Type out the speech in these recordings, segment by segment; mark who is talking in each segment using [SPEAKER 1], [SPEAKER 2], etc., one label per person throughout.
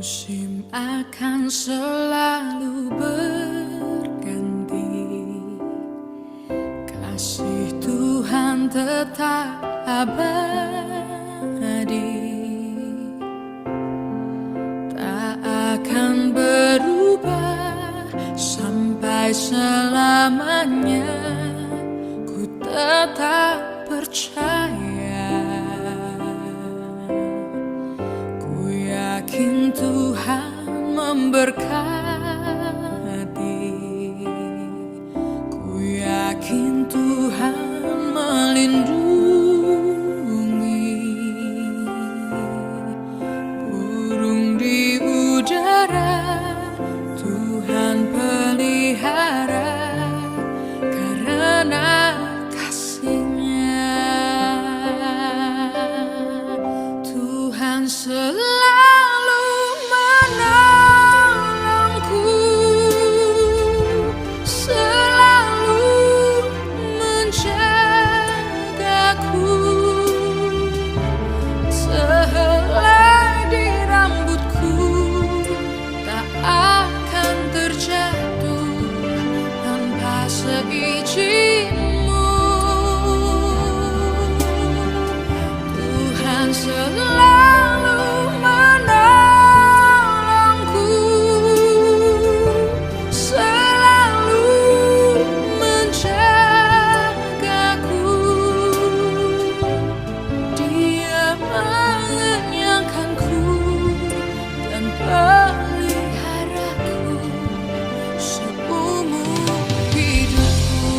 [SPEAKER 1] Musim akan selalu berganti, kasih Tuhan tetap abadi, tak akan berubah sampai selamanya. Ku tetap percaya, yakin Tuhan memberkati, ku yakin Tuhan melindungi. Burung di udara Tuhan pelihara karena kasih-Nya. Tuhan selalu menolongku, selalu menjagaku. Sehelai di rambutku tak akan terjatuh tanpa seizin-Mu. Tuhan selalu menolongku, selalu menjagaku. Dia mengenyangkanku dan peliharaku seumur hidupku.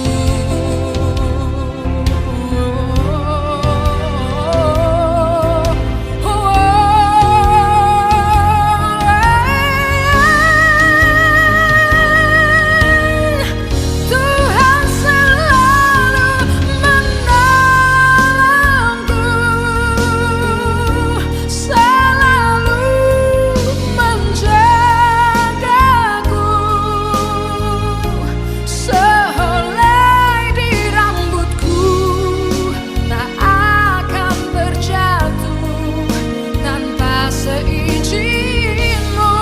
[SPEAKER 1] Tuhan selalu menolongku, selalu menjagaku. Sehelai di rambutku tak akan terjatuh tanpa seizin-Mu.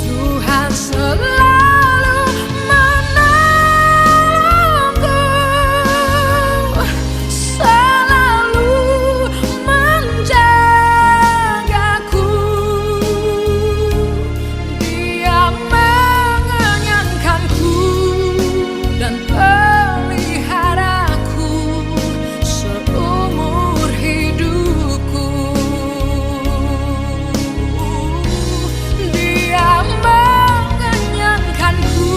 [SPEAKER 1] Tuhan selalu menolongku, selalu menjagaku. Dia mengenyangkanku dan peliharaku seumur hidupku. Dia mengenyangkanku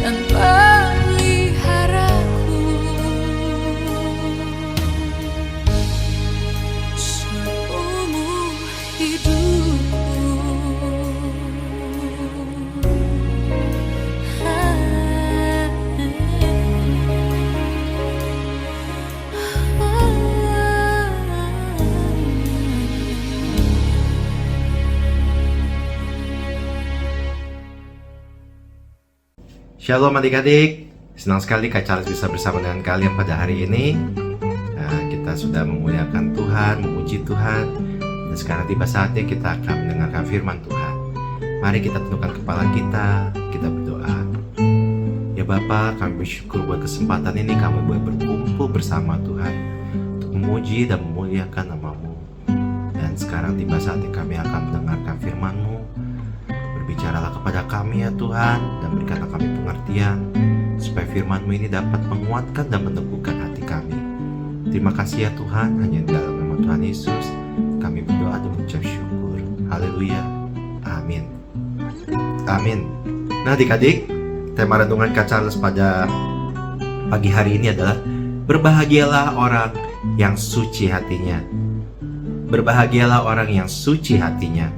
[SPEAKER 1] dan peliharaku seumur hidupku.
[SPEAKER 2] Shalom adik-adik, senang sekali Kak Charles bisa bersama dengan kalian pada hari ini. Kita sudah memuliakan Tuhan, memuji Tuhan, dan sekarang tiba saatnya kita akan mendengarkan firman Tuhan. Mari kita tundukkan kepala kita berdoa. Ya Bapa, kami bersyukur buat kesempatan ini kami boleh berkumpul bersama Tuhan untuk memuji dan memuliakan nama-Mu. Dan sekarang tiba saatnya kami akan mendengarkan firman-Mu. Berbicaralah kepada kami ya Tuhan, dan berikanlah kami pengertian supaya firman-Mu ini dapat menguatkan dan meneguhkan hati kami. Terima kasih ya Tuhan, hanya dalam nama Tuhan Yesus kami berdoa dan mengucap syukur. Haleluya, amin. Amin. Nah adik-adik, tema renungan Kak Charles pada pagi hari ini adalah berbahagialah orang yang suci hatinya. Berbahagialah orang yang suci hatinya.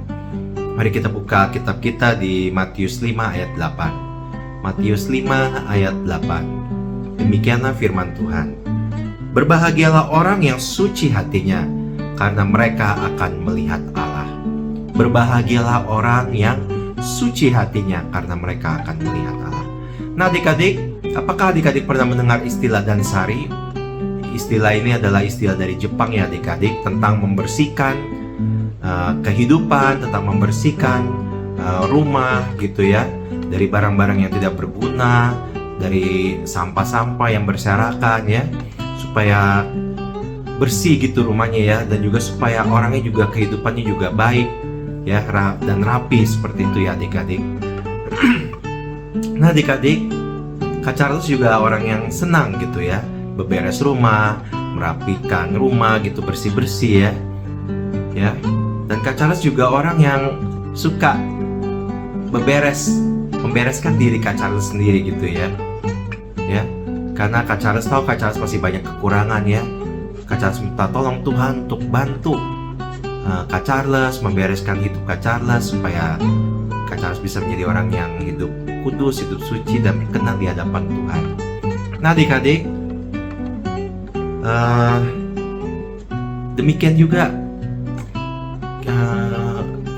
[SPEAKER 2] Mari kita buka kitab kita di Matius 5 ayat 8. Matius 5 ayat 8. Demikianlah firman Tuhan. Berbahagialah orang yang suci hatinya, karena mereka akan melihat Allah. Berbahagialah orang yang suci hatinya, karena mereka akan melihat Allah. Nah adik-adik, apakah adik-adik pernah mendengar istilah Dansari? istilah ini adalah istilah dari Jepang ya adik-adik, tentang membersihkan kehidupan, tentang membersihkan rumah gitu ya, dari barang-barang yang tidak berguna, dari sampah-sampah yang berserakan ya, supaya bersih gitu rumahnya ya, dan juga supaya orangnya juga kehidupannya juga baik ya, dan rapi seperti itu ya adik-adik. Nah adik-adik, Kak Charles juga orang yang senang gitu ya, beberes rumah, merapikan rumah gitu, bersih-bersih ya. Dan Kak Charles juga orang yang suka membereskan diri Kak Charles sendiri gitu ya. Karena Kak Charles tahu Kak Charles masih banyak kekurangan ya. Kak Charles minta tolong Tuhan untuk bantu Kak Charles membereskan hidup Kak Charles, supaya Kak Charles bisa menjadi orang yang hidup kudus, hidup suci, dan berkenan di hadapan Tuhan. Nah adik-adik, demikian juga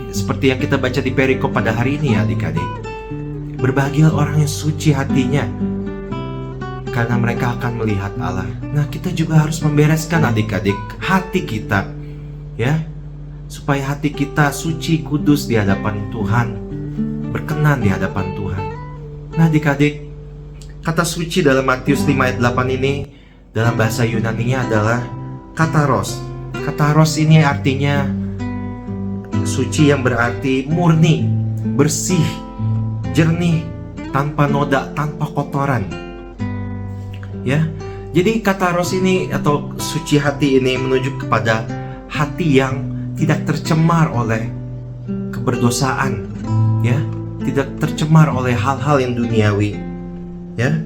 [SPEAKER 2] seperti yang kita baca di perikop pada hari ini ya adik-adik. Berbahagia orang yang suci hatinya, karena mereka akan melihat Allah. Nah kita juga harus membereskan adik-adik hati kita ya, supaya hati kita suci, kudus di hadapan Tuhan, berkenan di hadapan Tuhan. Nah adik-adik, kata suci dalam Matius 5 ayat 8 ini dalam bahasa Yunaninya adalah kataros. Kataros ini artinya suci, yang berarti murni, bersih, jernih, tanpa noda, tanpa kotoran. Ya, jadi kataros ini atau suci hati ini menunjuk kepada hati yang tidak tercemar oleh keberdosaan, ya, tidak tercemar oleh hal-hal yang duniawi, ya,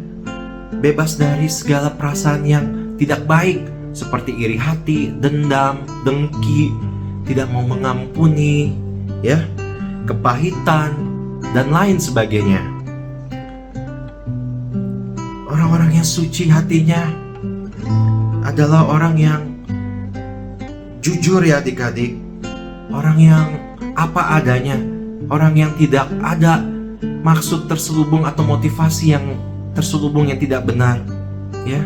[SPEAKER 2] bebas dari segala perasaan yang tidak baik seperti iri hati, dendam, dengki, tidak mau mengampuni, ya, kepahitan, dan lain sebagainya. Orang-orang yang suci hatinya adalah orang yang jujur ya adik-adik, orang yang apa adanya, orang yang tidak ada maksud terselubung atau motivasi yang terselubung yang tidak benar, ya.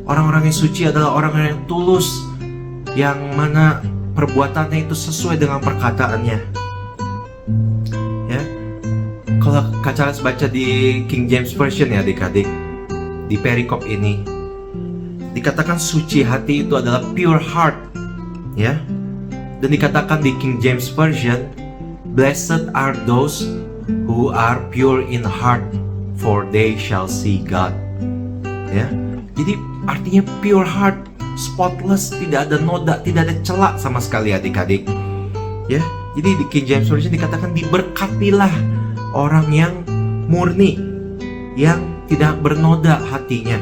[SPEAKER 2] Orang-orang yang suci adalah orang yang tulus, yang mana perbuatannya itu sesuai dengan perkataannya, ya. Kalau Kak Charles baca di King James Version ya adik-adik, di perikop ini dikatakan suci hati itu adalah pure heart, ya. Dan dikatakan di King James Version, blessed are those who are pure in heart, for they shall see God. Ya, jadi artinya pure heart, spotless, tidak ada noda, tidak ada celah sama sekali adik-adik. Ya, jadi di King James Version dikatakan diberkatilah orang yang murni, yang tidak bernoda hatinya,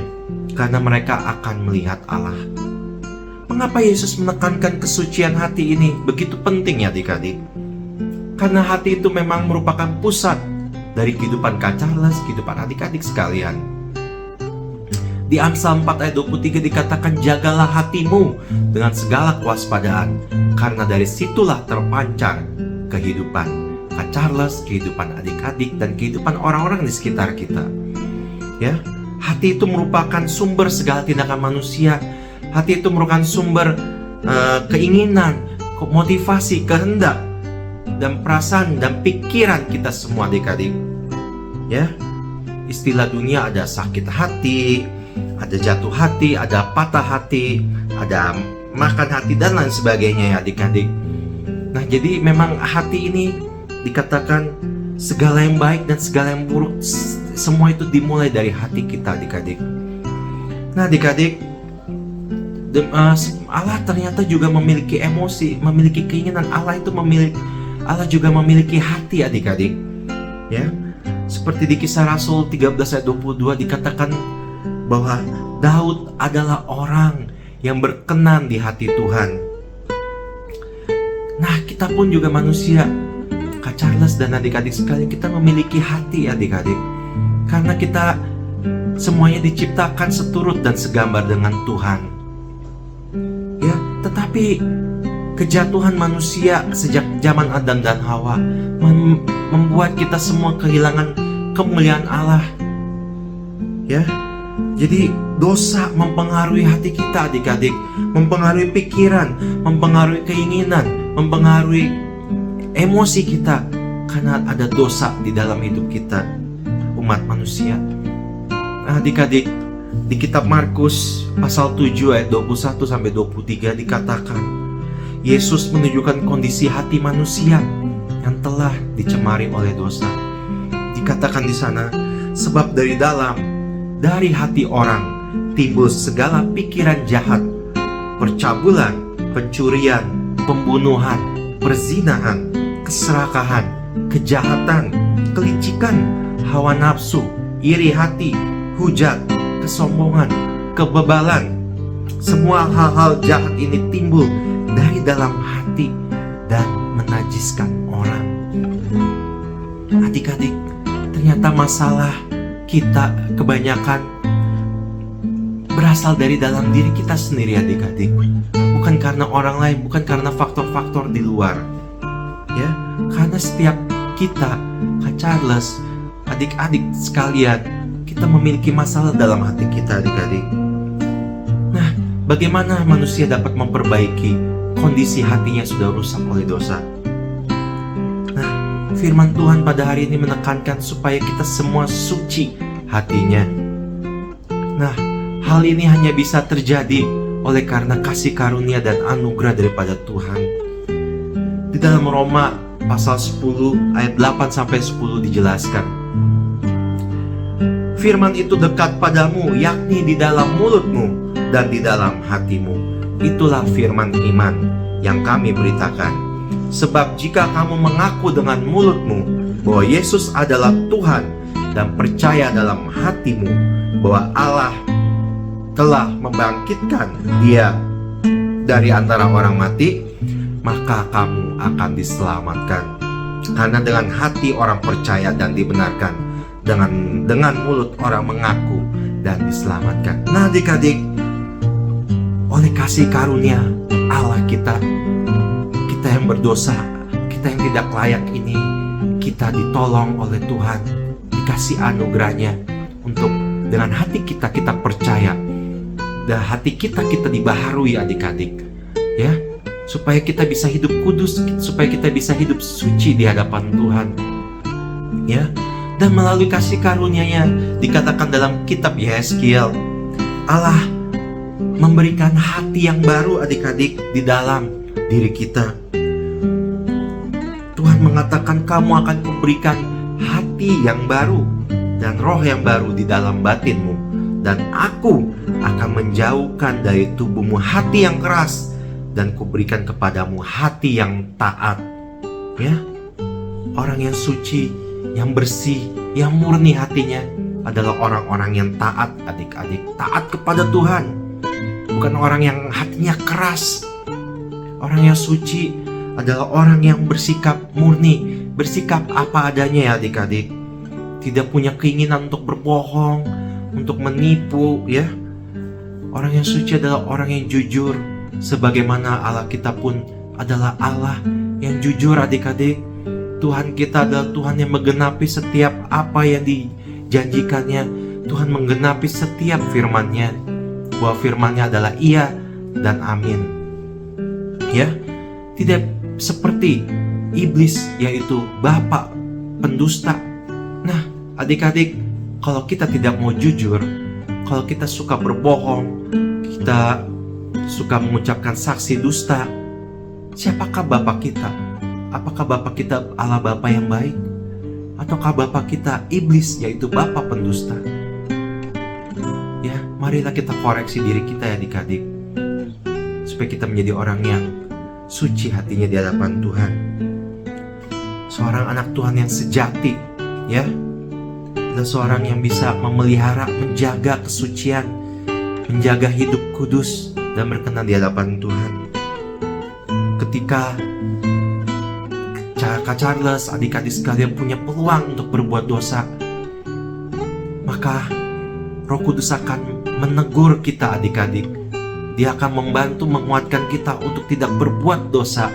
[SPEAKER 2] karena mereka akan melihat Allah. Mengapa Yesus menekankan kesucian hati ini begitu penting ya adik-adik? Karena hati itu memang merupakan pusat dari kehidupan Kak Charles, kehidupan adik-adik sekalian. Di Amsal 4 ayat 23 dikatakan, jagalah hatimu dengan segala kewaspadaan, karena dari situlah terpancar kehidupan Kak Charles, kehidupan adik-adik, dan kehidupan orang-orang di sekitar kita. Ya, hati itu merupakan sumber segala tindakan manusia. Hati itu merupakan sumber keinginan, motivasi, kehendak, dan perasaan dan pikiran kita semua adik-adik. Ya, istilah dunia ada sakit hati, ada jatuh hati, ada patah hati, ada makan hati, dan lain sebagainya ya adik-adik. Nah jadi memang hati ini dikatakan segala yang baik dan segala yang buruk, semua itu dimulai dari hati kita adik-adik. Nah adik-adik, Allah ternyata juga memiliki emosi, memiliki keinginan. Allah juga memiliki hati adik-adik, ya. Seperti di Kisah Rasul 13 ayat 22 dikatakan bahwa Daud adalah orang yang berkenan di hati Tuhan. Nah kita pun juga manusia, Kak Charles dan adik-adik sekalian, kita memiliki hati adik-adik, karena kita semuanya diciptakan seturut dan segambar dengan Tuhan, ya. Tetapi kejatuhan manusia sejak zaman Adam dan Hawa membuat kita semua kehilangan kemuliaan Allah, ya. Jadi dosa mempengaruhi hati kita adik-adik, mempengaruhi pikiran, mempengaruhi keinginan, mempengaruhi emosi kita. Karena ada dosa di dalam hidup kita, umat manusia. Nah, adik-adik, di kitab Markus pasal 7 ayat 21-23 dikatakan, Yesus menunjukkan kondisi hati manusia yang telah dicemari oleh dosa. Dikatakan di sana, sebab dari hati orang timbul segala pikiran jahat, percabulan, pencurian, pembunuhan, perzinahan, keserakahan, kejahatan, kelicikan, hawa nafsu, iri hati, hujat, kesombongan, kebebalan. Semua hal-hal jahat ini timbul dari dalam hati dan menajiskan orang. Adik-adik, ternyata masalah kita kebanyakan berasal dari dalam diri kita sendiri adik-adik. Bukan karena orang lain, bukan karena faktor-faktor di luar. Ya, karena setiap kita, Kak Charles, adik-adik sekalian, kita memiliki masalah dalam hati kita adik-adik. Nah, bagaimana manusia dapat memperbaiki kondisi hatinya sudah rusak oleh dosa? Nah, firman Tuhan pada hari ini menekankan supaya kita semua suci hatinya. Nah, hal ini hanya bisa terjadi oleh karena kasih karunia dan anugerah daripada Tuhan. Di dalam Roma pasal 10 ayat 8-10 dijelaskan, firman itu dekat padamu, yakni di dalam mulutmu dan di dalam hatimu. Itulah firman iman yang kami beritakan. Sebab jika kamu mengaku dengan mulutmu bahwa Yesus adalah Tuhan dan percaya dalam hatimu bahwa Allah telah membangkitkan Dia dari antara orang mati, maka kamu akan diselamatkan. Karena dengan hati orang percaya dan dibenarkan, dengan mulut orang mengaku dan diselamatkan. Nah adik-adik, oleh kasih karunia Allah kita yang berdosa, kita yang tidak layak ini, kita ditolong oleh Tuhan, dikasih anugerahnya untuk dengan hati kita percaya, dan hati kita dibaharui adik-adik, ya, supaya kita bisa hidup kudus, supaya kita bisa hidup suci di hadapan Tuhan, ya. Dan melalui kasih karunia-Nya dikatakan dalam kitab Yeskiel, Allah memberikan hati yang baru adik-adik di dalam diri kita. Tuhan mengatakan, kamu akan kuberikan hati yang baru dan roh yang baru di dalam batinmu, dan aku akan menjauhkan dari tubuhmu hati yang keras dan kuberikan kepadamu hati yang taat. Ya, orang yang suci, yang bersih, yang murni hatinya adalah orang-orang yang taat adik-adik, taat kepada Tuhan, bukan orang yang hatinya keras. Orang yang suci adalah orang yang bersikap murni, bersikap apa adanya ya adik-adik, tidak punya keinginan untuk berbohong, untuk menipu, ya. Orang yang suci adalah orang yang jujur, sebagaimana Allah kita pun adalah Allah yang jujur adik-adik. Tuhan kita adalah Tuhan yang menggenapi setiap apa yang dijanjikannya. Tuhan menggenapi setiap firman-Nya, bahwa firman-Nya adalah iya dan amin, ya. Tidak seperti iblis, yaitu bapa pendusta. Nah adik-adik, kalau kita tidak mau jujur, kalau kita suka berbohong, kita suka mengucapkan saksi dusta, siapakah Bapa kita? Apakah Bapa kita Allah Bapa yang baik? Ataukah Bapa kita iblis, yaitu bapa pendusta? Ya, marilah kita koreksi diri kita ya adik-adik, supaya kita menjadi orang yang suci hatinya di hadapan Tuhan. Seorang anak Tuhan yang sejati, ya, adalah seorang yang bisa memelihara, menjaga kesucian, menjaga hidup kudus dan berkenan di hadapan Tuhan. Ketika Kak Charles, adik-adik sekalian punya peluang untuk berbuat dosa, maka Roh Kudus akan menegur kita adik-adik. Dia akan membantu menguatkan kita untuk tidak berbuat dosa,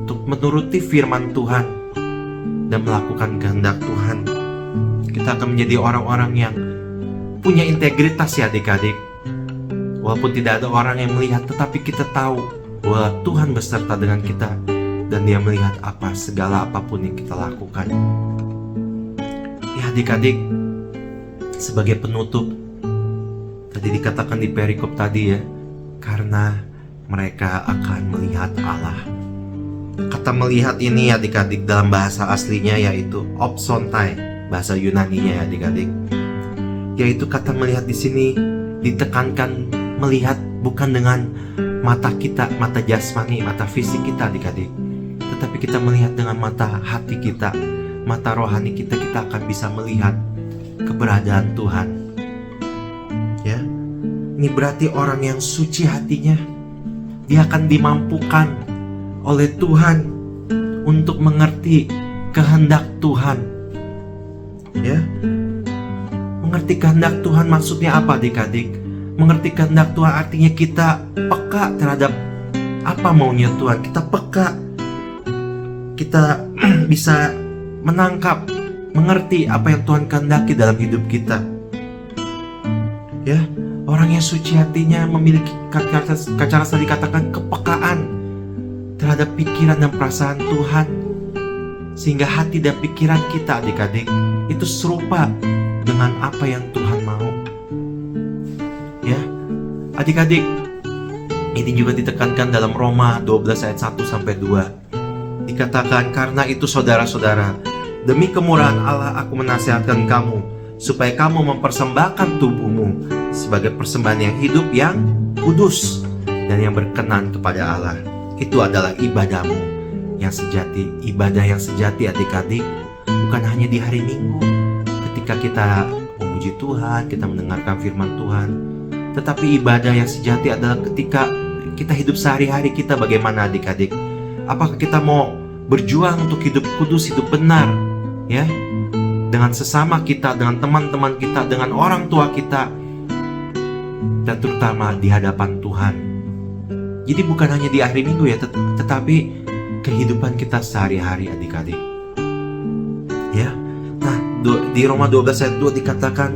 [SPEAKER 2] untuk menuruti firman Tuhan dan melakukan kehendak Tuhan. Kita akan menjadi orang-orang yang punya integritas ya adik-adik. Walaupun tidak ada orang yang melihat, tetapi kita tahu bahwa Tuhan beserta dengan kita dan Dia melihat segala apapun yang kita lakukan. Ya adik-adik, sebagai penutup, tadi dikatakan di perikop tadi ya, karena mereka akan melihat Allah. Kata melihat ini adik-adik dalam bahasa aslinya yaitu opsontai, bahasa Yunaninya ya adik-adik. Yaitu kata melihat di sini ditekankan melihat bukan dengan mata kita, mata jasmani, mata fisik kita adik-adik, tetapi kita melihat dengan mata hati kita, mata rohani kita. Kita akan bisa melihat keberadaan Tuhan. Ya, ini berarti orang yang suci hatinya, dia akan dimampukan oleh Tuhan untuk mengerti kehendak Tuhan. Ya, mengerti kehendak Tuhan maksudnya apa adik-adik? Mengerti kehendak Tuhan artinya kita peka terhadap apa maunya Tuhan. Kita peka, kita bisa menangkap, mengerti apa yang Tuhan kehendaki dalam hidup kita. Ya, orang yang suci hatinya memiliki kata dikatakan kepekaan terhadap pikiran dan perasaan Tuhan, sehingga hati dan pikiran kita adik-adik itu serupa dengan apa yang Tuhan mau. Ya, adik-adik, ini juga ditekankan dalam Roma 12 ayat 1 sampai 2. Dikatakan, karena itu saudara-saudara, demi kemurahan Allah aku menasihatkan kamu supaya kamu mempersembahkan tubuhmu sebagai persembahan yang hidup, yang kudus dan yang berkenan kepada Allah. Itu adalah ibadahmu yang sejati. Ibadah yang sejati adik-adik bukan hanya di hari Minggu ketika kita memuji Tuhan, kita mendengarkan firman Tuhan, tetapi ibadah yang sejati adalah ketika kita hidup sehari-hari kita. Bagaimana adik-adik? Apakah kita mau berjuang untuk hidup kudus, hidup benar, ya, dengan sesama kita, dengan teman-teman kita, dengan orang tua kita, dan terutama di hadapan Tuhan. Jadi bukan hanya di hari Minggu ya, tetapi kehidupan kita sehari-hari adik-adik. Ya, nah di Roma 12 ayat 2 dikatakan,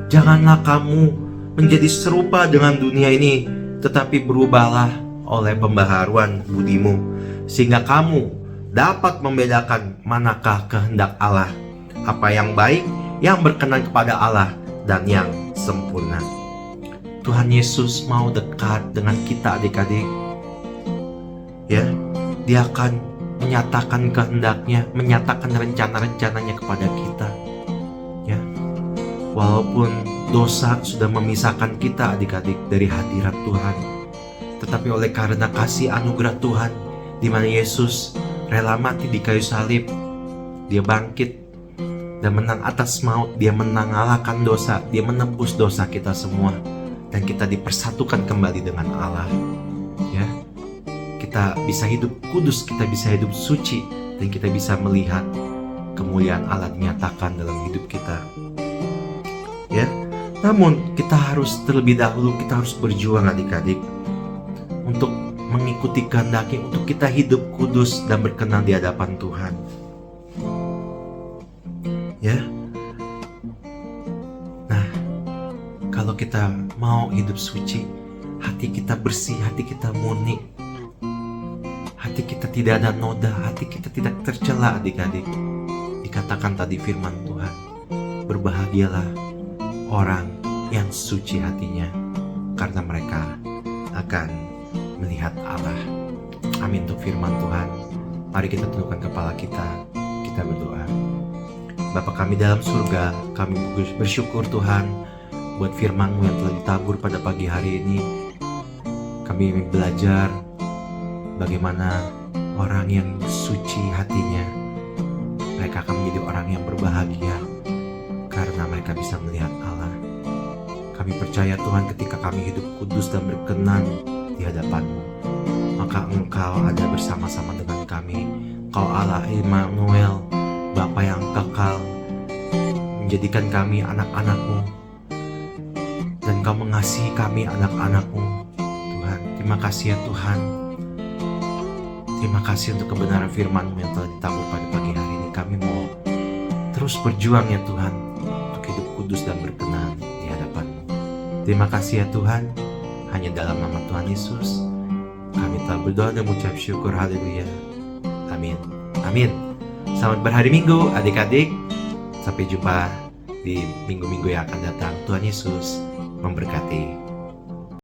[SPEAKER 2] janganlah kamu menjadi serupa dengan dunia ini, tetapi berubahlah oleh pembaharuan budimu, sehingga kamu dapat membedakan manakah kehendak Allah, apa yang baik, yang berkenan kepada Allah, dan yang sempurna. Tuhan Yesus mau dekat dengan kita adik-adik. Ya, Dia akan menyatakan kehendaknya, menyatakan rencana-rencananya kepada kita. Ya, walaupun dosa sudah memisahkan kita adik-adik dari hadirat Tuhan, tetapi oleh karena kasih anugerah Tuhan, di mana Yesus rela mati di kayu salib, Dia bangkit dan menang atas maut. Dia mengalahkan dosa, Dia menebus dosa kita semua, dan kita dipersatukan kembali dengan Allah. Ya, kita bisa hidup kudus, kita bisa hidup suci, dan kita bisa melihat kemuliaan Allah dinyatakan dalam hidup kita. Ya, namun kita harus terlebih dahulu, kita harus berjuang adik-adik untuk mengikuti kehendaknya, untuk kita hidup kudus dan berkenan di hadapan Tuhan. Ya, nah, kalau kita mau hidup suci, hati kita bersih, hati kita murni, hati kita tidak ada noda, hati kita tidak tercela adik-adik. Dikatakan tadi firman Tuhan, berbahagialah orang yang suci hatinya, karena mereka akan melihat Allah. Amin untuk firman Tuhan. Mari kita tundukkan kepala kita, kita berdoa. Bapa kami dalam surga, kami bersyukur Tuhan buat firman-Mu yang telah ditabur pada pagi hari ini. Kami belajar bagaimana orang yang suci hatinya, mereka akan menjadi orang yang berbahagia karena mereka bisa melihat Allah. Kami percaya Tuhan, ketika kami hidup kudus dan berkenan di hadapan-Mu, maka Engkau ada bersama-sama dengan kami. Engkau Allah Immanuel, Bapa yang kekal, menjadikan kami anak-anak-Mu, dan Engkau mengasihi kami anak-anak-Mu. Tuhan, terima kasih ya Tuhan. Terima kasih untuk kebenaran firman-Mu yang telah ditabur pada pagi hari ini. Kami mau terus berjuang ya Tuhan, untuk hidup kudus dan berkenan di hadapan Terima kasih ya Tuhan, hanya dalam nama Tuhan Yesus kami telah berdoa dan mengucap syukur. Haleluya. Amin. Amin. Selamat berhari Minggu adik-adik. Sampai jumpa di minggu-minggu yang akan datang. Tuhan Yesus memberkati.